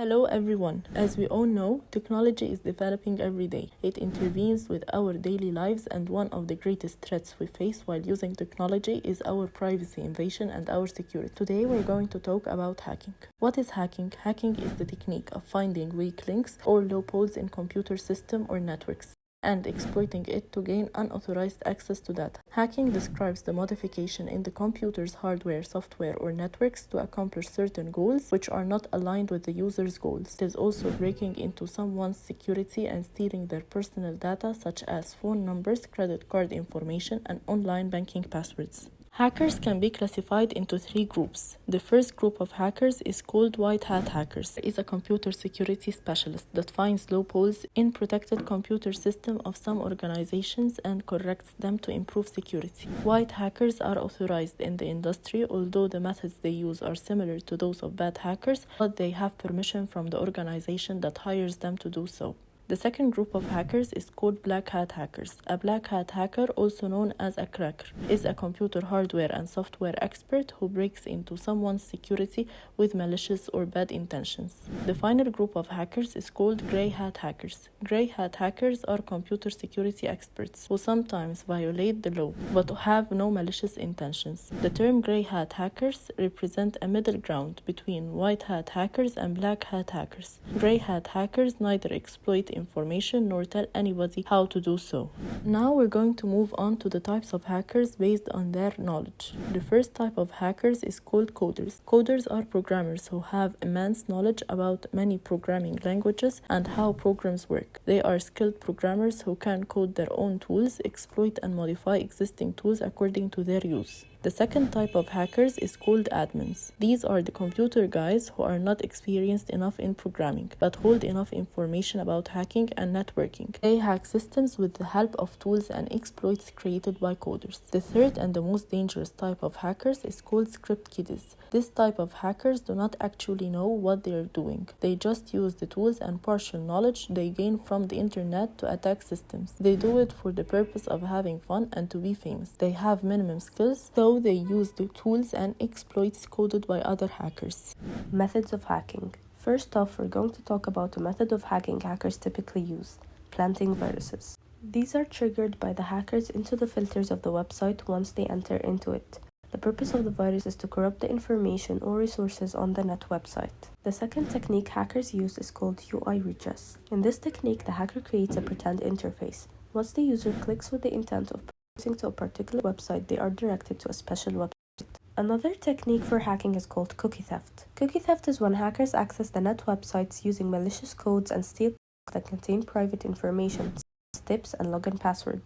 Hello everyone. As we all know, technology is developing every day. It intervenes with our daily lives, and one of the greatest threats we face while using technology is our privacy invasion and our security. Today we're going to talk about hacking. What is hacking? Hacking is the technique of finding weak links or loopholes in computer system or networks and exploiting it to gain unauthorized access to data. Hacking describes the modification in the computer's hardware, software, or networks to accomplish certain goals which are not aligned with the user's goals. It is also breaking into someone's security and stealing their personal data such as phone numbers, credit card information, and online banking passwords. Hackers can be classified into three groups. The first group of hackers is called white hat hackers. It is a computer security specialist that finds loopholes in protected computer system of some organizations and corrects them to improve security. White hackers are authorized in the industry, although the methods they use are similar to those of bad hackers, but they have permission from the organization that hires them to do so. The second group of hackers is called black hat hackers. A black hat hacker, also known as a cracker, is a computer hardware and software expert who breaks into someone's security with malicious or bad intentions. The final group of hackers is called gray hat hackers. Gray hat hackers are computer security experts who sometimes violate the law but have no malicious intentions. The term gray hat hackers represent a middle ground between white hat hackers and black hat hackers. Gray hat hackers neither exploit information nor tell anybody how to do so. Now we're going to move on to the types of hackers based on their knowledge. The first type of hackers is called coders. Coders are programmers who have immense knowledge about many programming languages and how programs work. They are skilled programmers who can code their own tools, exploit and modify existing tools according to their use. The second type of hackers is called admins. These are the computer guys who are not experienced enough in programming, but hold enough information about hacking and networking. They hack systems with the help of tools and exploits created by coders. The third and the most dangerous type of hackers is called script kiddies. This type of hackers do not actually know what they are doing. They just use the tools and partial knowledge they gain from the internet to attack systems. They do it for the purpose of having fun and to be famous. They have minimum skills, so they use the tools and exploits coded by other hackers. Methods of hacking. First off, we're going to talk about a method of hacking hackers typically use: planting viruses. These are triggered by the hackers into the filters of the website once they enter into it. The purpose of the virus is to corrupt the information or resources on the net website. The second technique hackers use is called UI redress. In this technique, the hacker creates a pretend interface. Once the user clicks with the intent of to a particular website, they are directed to a special website. Another technique for hacking is called cookie theft. Cookie theft is when hackers access the net websites using malicious codes and steal that contain private information, such as tips and login password.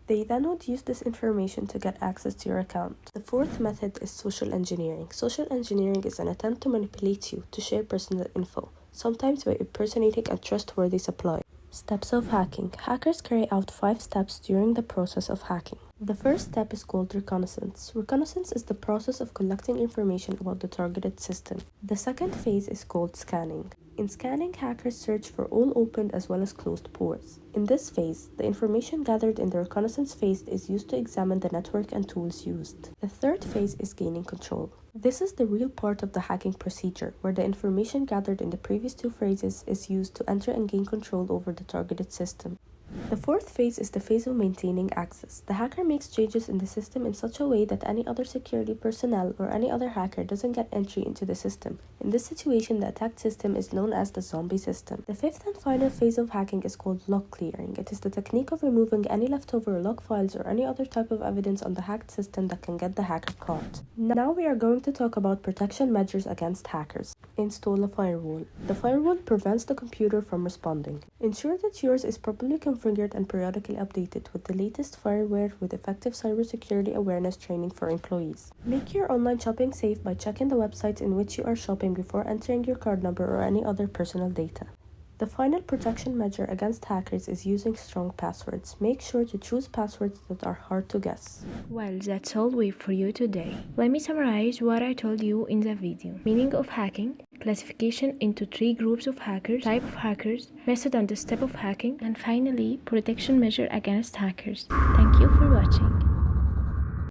They then would use this information to get access to your account. The fourth method is social engineering. Social engineering is an attempt to manipulate you to share personal info, sometimes by impersonating a trustworthy supplier. Steps of hacking. Hackers carry out 5 steps during the process of hacking. The first step is called reconnaissance. Reconnaissance is the process of collecting information about the targeted system. The second phase is called scanning. In scanning, hackers search for all opened as well as closed pores. In this phase, the information gathered in the reconnaissance phase is used to examine the network and tools used. The third phase is gaining control. This is the real part of the hacking procedure, where the information gathered in the previous 2 phases is used to enter and gain control over the targeted system. The fourth phase is the phase of maintaining access. The hacker makes changes in the system in such a way that any other security personnel or any other hacker doesn't get entry into the system. In this situation, the attacked system is known as the zombie system. The fifth and final phase of hacking is called log clearing. It is the technique of removing any leftover log files or any other type of evidence on the hacked system that can get the hacker caught. Now we are going to talk about protection measures against hackers. Install a firewall. The firewall prevents the computer from responding. Ensure that yours is properly configured and periodically updated with the latest firmware with effective cybersecurity awareness training for employees. Make your online shopping safe by checking the websites in which you are shopping before entering your card number or any other personal data. The final protection measure against hackers is using strong passwords. Make sure to choose passwords that are hard to guess. Well, that's all we have for you today. Let me summarize what I told you in the video. Meaning of hacking, classification into 3 groups of hackers, type of hackers, method and step of hacking, and finally, protection measure against hackers. Thank you for watching.